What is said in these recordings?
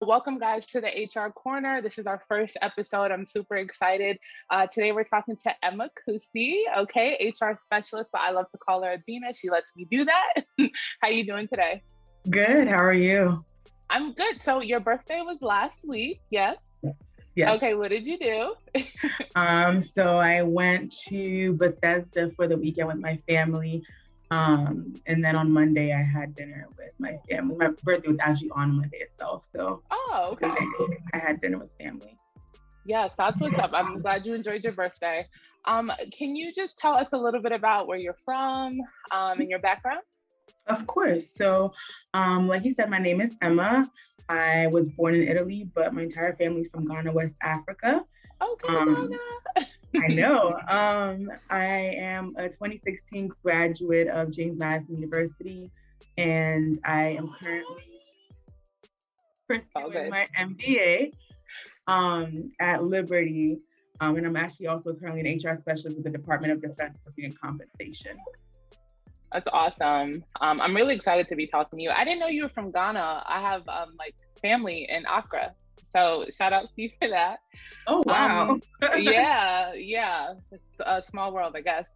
Welcome, guys, to the HR Corner. This is our first episode. I'm super excited. Today, we're talking to Emma Kusi, okay, HR specialist, but I love to call her Abenah. She lets me do that. How you doing today? Good. How are you? I'm good. So your birthday was last week, yes? Yes. Okay, what did you do? So I went to Bethesda for the weekend with my family. And then on Monday I had dinner with my family. My birthday was actually on Monday itself. So Okay. I had dinner with family. Yes, that's what's up. I'm glad you enjoyed your birthday. Can you just tell us a little bit about where you're from and your background? Of course. So, like you said, my name is Emma. I was born in Italy, but my entire family's from Ghana, West Africa. Okay, Ghana. I know. I am a 2016 graduate of James Madison University, and I am currently pursuing my MBA at Liberty. And I'm actually also currently an HR specialist with the Department of Defense Working and Compensation. That's awesome. I'm really excited to be talking to you. I didn't know you were from Ghana. I have family in Accra. So shout out to you for that. Oh, wow. Yeah. It's a small world, I guess.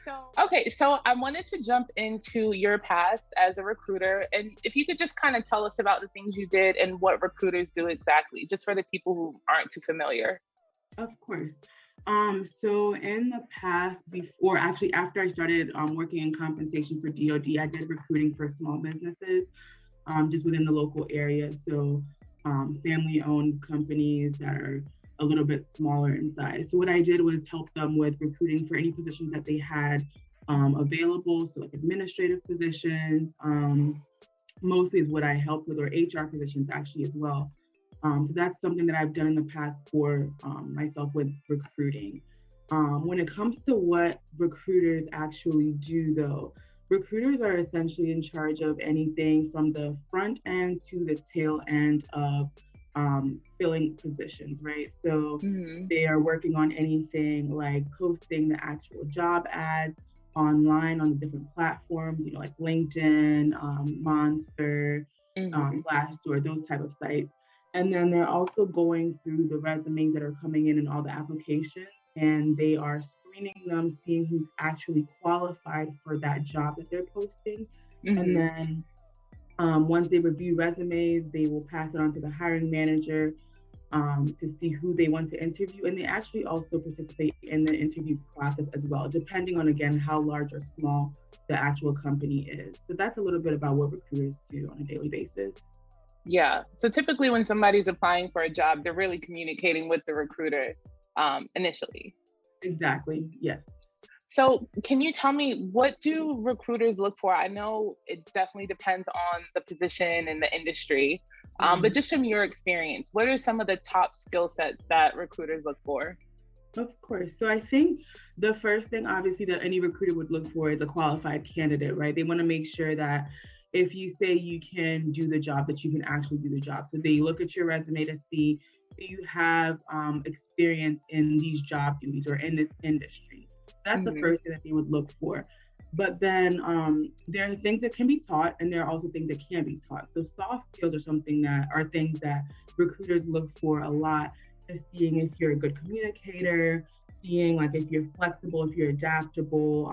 So I wanted to jump into your past as a recruiter. And if you could just kind of tell us about the things you did and what recruiters do exactly, just for the people who aren't too familiar. Of course. So in the past, after I started working in compensation for DoD, I did recruiting for small businesses just within the local area. So family-owned companies that are a little bit smaller in size. So what I did was help them with recruiting for any positions that they had available. So like administrative positions, mostly is what I helped with, or HR positions actually as well. So that's something that I've done in the past for myself with recruiting. When it comes to what recruiters actually do though, recruiters are essentially in charge of anything from the front end to the tail end of filling positions, right? So they are working on anything like posting the actual job ads online on the different platforms, like LinkedIn, Monster, Glassdoor, those type of sites. And then they're also going through the resumes that are coming in and all the applications, and they are screening them, seeing who's actually qualified for that job that they're posting. And then once they review resumes, they will pass it on to the hiring manager to see who they want to interview. And they actually also participate in the interview process as well, depending on, again, how large or small the actual company is. So that's a little bit about what recruiters do on a daily basis. Yeah. So typically when somebody's applying for a job, they're really communicating with the recruiter initially. Exactly. Yes. So can you tell me, what do recruiters look for? I know it definitely depends on the position and the industry, but just from your experience, what are some of the top skill sets that recruiters look for? Of course. So I think the first thing, obviously, that any recruiter would look for is a qualified candidate, right? They want to make sure that if you say you can do the job, that you can actually do the job. So they look at your resume to see, do you have experience in these job duties or in this industry? That's the first thing that they would look for. But then there are things that can be taught, and there are also things that can't be taught. So soft skills are things that recruiters look for a lot, is seeing if you're a good communicator, seeing like if you're flexible, if you're adaptable,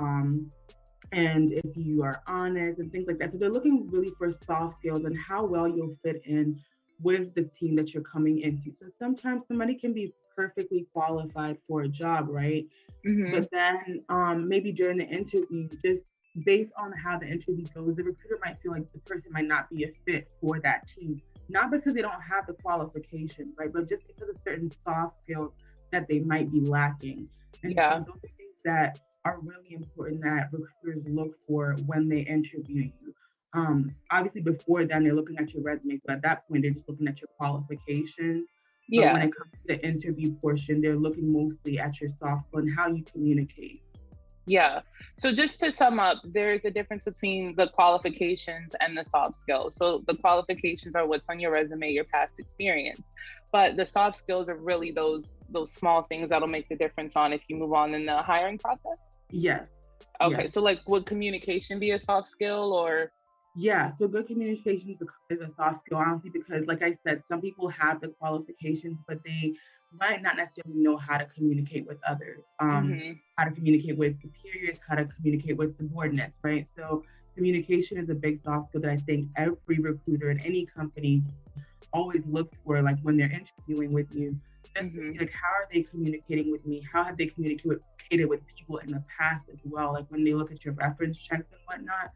and if you are honest and things like that. So they're looking really for soft skills and how well you'll fit in with the team that you're coming into. So sometimes somebody can be perfectly qualified for a job, right? But then maybe during the interview, just based on how the interview goes, the recruiter might feel like the person might not be a fit for that team. Not because they don't have the qualifications, right? But just because of certain soft skills that they might be lacking. And so those are things that are really important that recruiters look for when they interview you. Obviously, before then, they're looking at your resume. So at that point, they're just looking at your qualifications. But when it comes to the interview portion, they're looking mostly at your soft skill and how you communicate. Yeah. So just to sum up, there's a difference between the qualifications and the soft skills. So the qualifications are what's on your resume, your past experience. But the soft skills are really those small things that'll make the difference on if you move on in the hiring process? Yes. Okay. Yes. So like, would communication be a soft skill or? Yeah, so good communication is a soft skill, honestly, because like I said, some people have the qualifications, but they might not necessarily know how to communicate with others, Hmm. how to communicate with superiors, how to communicate with subordinates, right? So communication is a big soft skill that I think every recruiter in any company always looks for, like when they're interviewing with you, just to Hmm. see like how are they communicating with me? How have they communicated with people in the past as well? Like when they look at your reference checks and whatnot,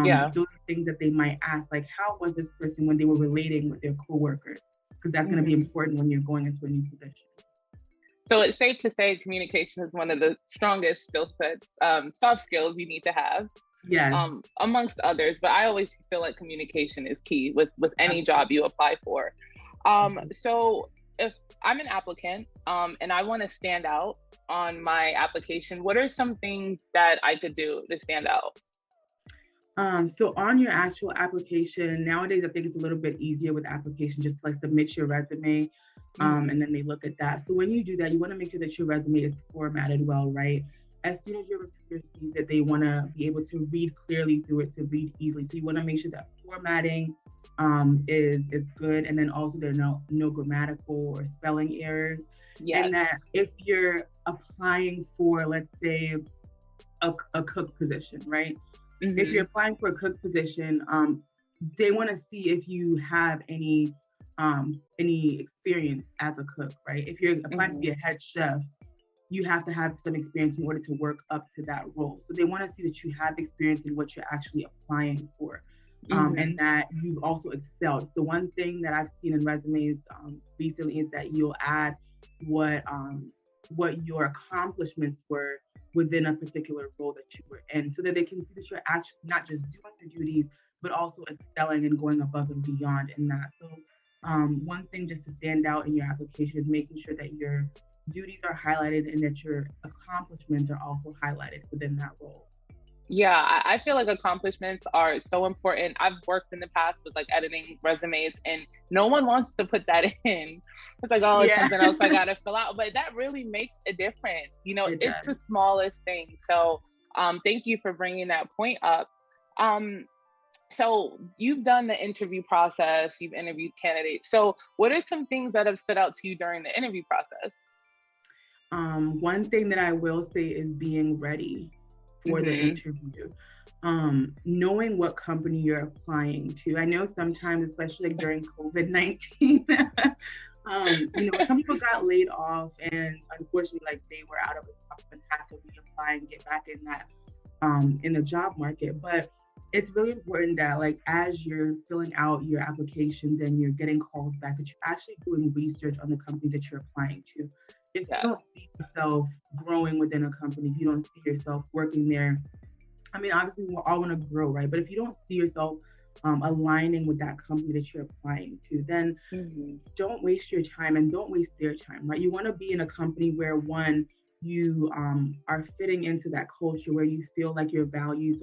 Yeah. those are things that they might ask, like how was this person when they were relating with their coworkers? Because that's going to be Hmm. important when you're going into a new position. So it's safe to say communication is one of the strongest skill sets, soft skills you need to have, Yes, amongst others. But I always feel like communication is key with any job absolutely. you apply for. So if I'm an applicant, and I want to stand out on my application, what are some things that I could do to stand out? So on your actual application, nowadays I think it's a little bit easier with application, just like submit your resume, Hmm. and then they look at that. So when you do that, you want to make sure that your resume is formatted well, right? As soon as your recruiter sees it, they want to be able to read clearly through it, to read easily. So you want to make sure that formatting is good, and then also there are no grammatical or spelling errors, and Yes. that if you're applying for, let's say, a cook position, right? If you're Hmm. applying for a cook position, they want to see if you have any experience as a cook, right? If you're applying to Hmm. be a head chef, you have to have some experience in order to work up to that role. So they want to see that you have experience in what you're actually applying for, Hmm. and that you've also excelled. So one thing that I've seen in resumes recently is that you'll add what what your accomplishments were within a particular role that you were in, so that they can see that you're actually not just doing the duties, but also excelling and going above and beyond in that. So one thing just to stand out in your application is making sure that your duties are highlighted and that your accomplishments are also highlighted within that role. Yeah, I feel like accomplishments are so important. I've worked in the past with like editing resumes, and no one wants to put that in. It's like, oh, it's Yeah, something else I gotta fill out. But that really makes a difference. it It's the does. smallest thing. So, thank you for bringing that point up. Um, so you've done the interview process, you've interviewed candidates. So, what are some things that have stood out to you during the interview process? One thing that I will say is being ready for the Mm-hmm. interview. Knowing what company you're applying to. I know sometimes, especially like during COVID-19, some people got laid off, and unfortunately, like they were out of a job and had to reapply and get back in the job market. But it's really important that, like, as you're filling out your applications and you're getting calls back, that you're actually doing research on the company that you're applying to. If you Yes. don't see yourself growing within a company, if you don't see yourself working there, I mean, obviously we all want to grow, right? But if you don't see yourself aligning with that company that you're applying to, then Mm-hmm. don't waste your time and don't waste their time, right? You want to be in a company where, one, you are fitting into that culture, where you feel like your values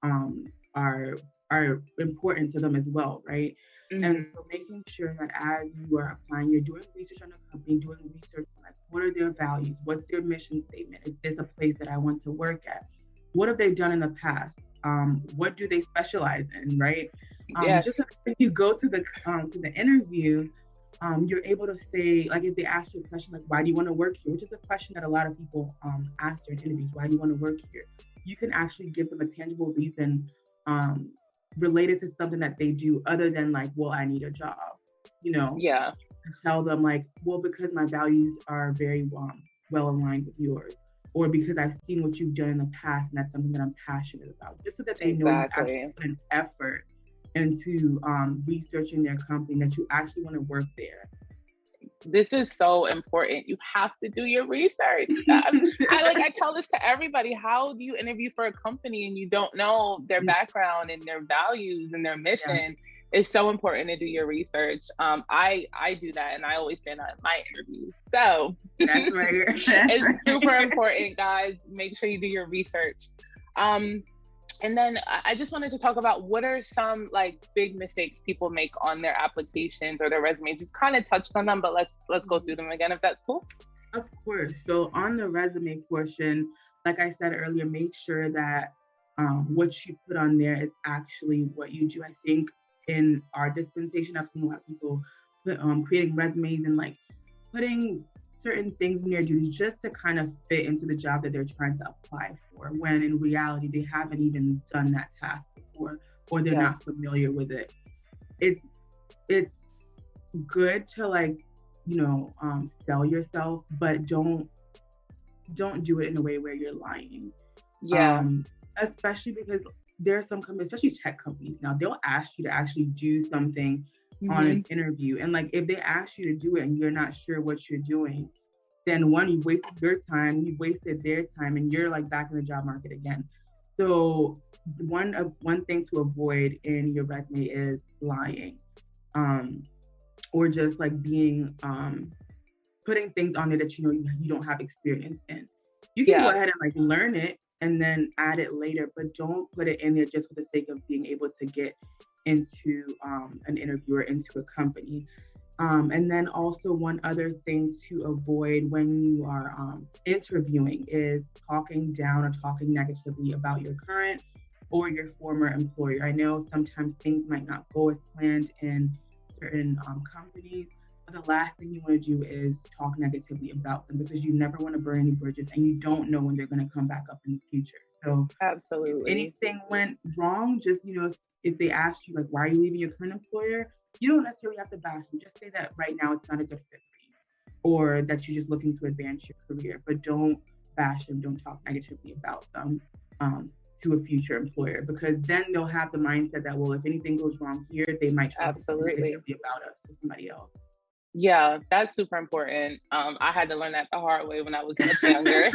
um, are are important to them as well, right? And Mm-hmm. so making sure that as you are applying, you're doing research on the company, doing research on, like, what are their values, what's their mission statement, is this a place that I want to work at, what have they done in the past, what do they specialize in, right? Just Yes. so if you go to the interview, you're able to say, like, if they ask you a question like, why do you want to work here, which is a question that a lot of people ask during interviews, why do you want to work here? You can actually give them a tangible reason um, related to something that they do, other than like, well, I need a job, you know, Yeah. tell them like, well, because my values are very well aligned with yours, or because I've seen what you've done in the past and that's something that I'm passionate about, just so that they know you've actually Exactly. put an effort into researching their company, that you actually want to work there. This is so important. You have to do your research. I tell this to everybody. How do you interview for a company and you don't know their background and their values and their Yeah, mission? It's so important to do your research. I do that, and I always say that in my interviews. So that's right. That's it's super right. important, guys. Make sure you do your research. Um, and then I just wanted to talk about what are some like big mistakes people make on their applications or their resumes. You've kind of touched on them, but let's go through them again if that's cool. Of course. So on the resume portion, like I said earlier, make sure that what you put on there is actually what you do. I think in our dispensation, I've seen a lot of people creating resumes and like putting certain things in their duties just to kind of fit into the job that they're trying to apply for, when in reality they haven't even done that task before, or they're not familiar with it. It's good to like, sell yourself, but don't do it in a way where you're lying. Especially because there are some companies, especially tech companies now, they'll ask you to actually do something on an interview. And like, if they ask you to do it and you're not sure what you're doing, then one, you've wasted your time, you've wasted their time, and you're like back in the job market again. So one thing to avoid in your resume is lying, or just like being putting things on there that you don't have experience in. You can go ahead and like learn it and then add it later, but don't put it in there just for the sake of being able to get into an interview or into a company. And then also one other thing to avoid when you are interviewing is talking down or talking negatively about your current or your former employer. I know sometimes things might not go as planned in certain companies, but the last thing you want to do is talk negatively about them, because you never want to burn any bridges and you don't know when they're going to come back up in the future. So absolutely, if anything went wrong, just, if they asked you like, why are you leaving your current employer? You don't necessarily have to bash them. Just say that right now it's not a good fit for you, or that you're just looking to advance your career, but don't bash them. Don't talk negatively about them to a future employer, because then they'll have the mindset that, well, if anything goes wrong here, they might talk negatively about us to somebody else. Yeah, that's super important. I had to learn that the hard way when I was much younger.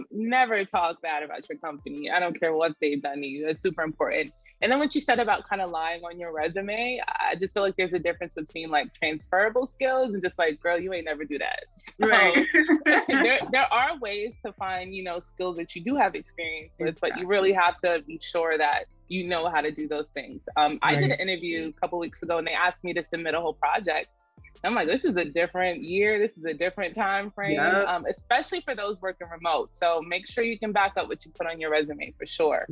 Never talk bad about your company. I don't care what they've done to you. That's super important. And then what you said about kind of lying on your resume, I just feel like there's a difference between like transferable skills and just like, girl, you ain't never do that. So, right. there are ways to find, skills that you do have experience with, but you really have to be sure that you know how to do those things. I did an interview a couple weeks ago and they asked me to submit a whole project. I'm like, this is a different year. This is a different time frame, especially for those working remote. So make sure you can back up what you put on your resume for sure.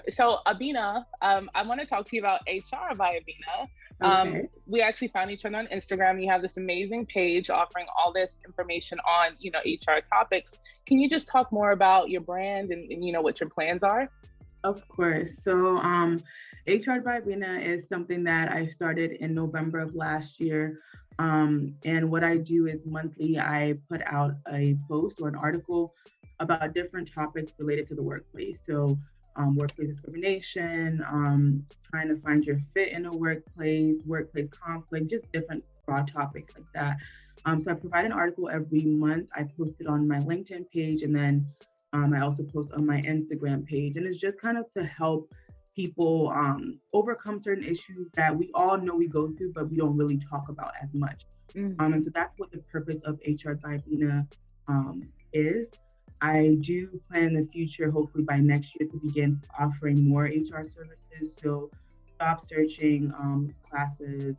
So Abenah, I want to talk to you about HR by Abenah. We actually found each other on Instagram. You have this amazing page offering all this information on, HR topics. Can you just talk more about your brand and what your plans are? Of course. So HR by Abenah is something that I started in November of last year. And what I do is monthly, I put out a post or an article about different topics related to the workplace. So workplace discrimination, trying to find your fit in a workplace conflict, just different broad topics like that. So I provide an article every month. I post it on my LinkedIn page, and then I also post on my Instagram page. And it's just kind of to help people overcome certain issues that we all know we go through, but we don't really talk about as much. And so that's what the purpose of HR by Abenah is. I do plan in the future, hopefully by next year, to begin offering more HR services. So job searching classes,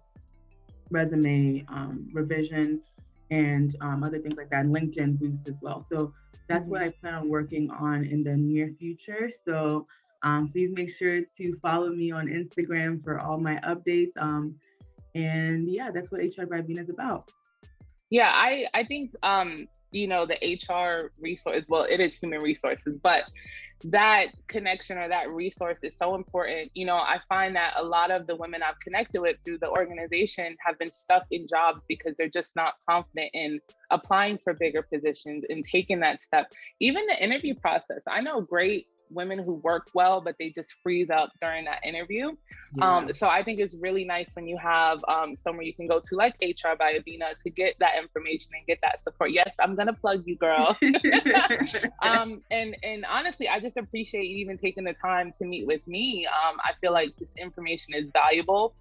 resume revision, and other things like that, and LinkedIn boosts as well. So that's what I plan on working on in the near future. So please make sure to follow me on Instagram for all my updates. And yeah, that's what HR by Abenah is about. Yeah, I think, the HR resource, well, it is human resources, but that connection or that resource is so important. I find that a lot of the women I've connected with through the organization have been stuck in jobs because they're just not confident in applying for bigger positions and taking that step. Even the interview process, I know great women who work well, but they just freeze up during that interview. So I think it's really nice when you have somewhere you can go to like HR by Abenah to get that information and get that support. Yes, I'm gonna plug you, girl. And honestly, I just appreciate you even taking the time to meet with me. I feel like this information is valuable,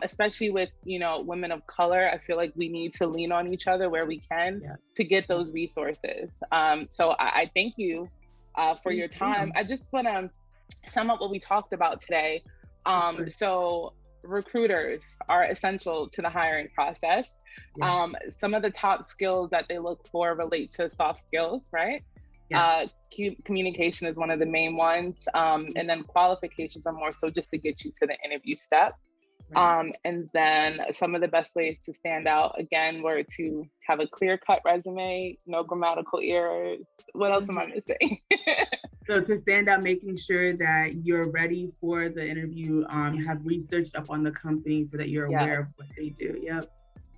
especially with women of color. I feel like we need to lean on each other where we can to get those resources. So I thank you for your time. I just want to sum up what we talked about today. So recruiters are essential to the hiring process. Some of the top skills that they look for relate to soft skills, right? Yeah. Communication is one of the main ones. And then qualifications are more so just to get you to the interview step. Right. And then some of the best ways to stand out, again, were to have a clear-cut resume, no grammatical errors. What else am I missing? So to stand out, making sure that you're ready for the interview, have researched up on the company so that you're aware of what they do. Yep.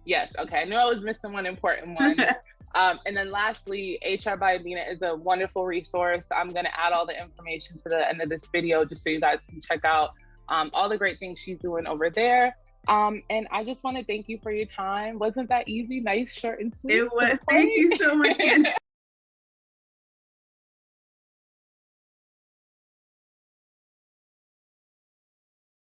Yes. Okay. I knew I was missing one important one. And then lastly, HR by Abenah is a wonderful resource. I'm going to add all the information to the end of this video just so you guys can check out all the great things she's doing over there. And I just want to thank you for your time. Wasn't that easy? Nice, short, and sweet. It was. Thank you so much.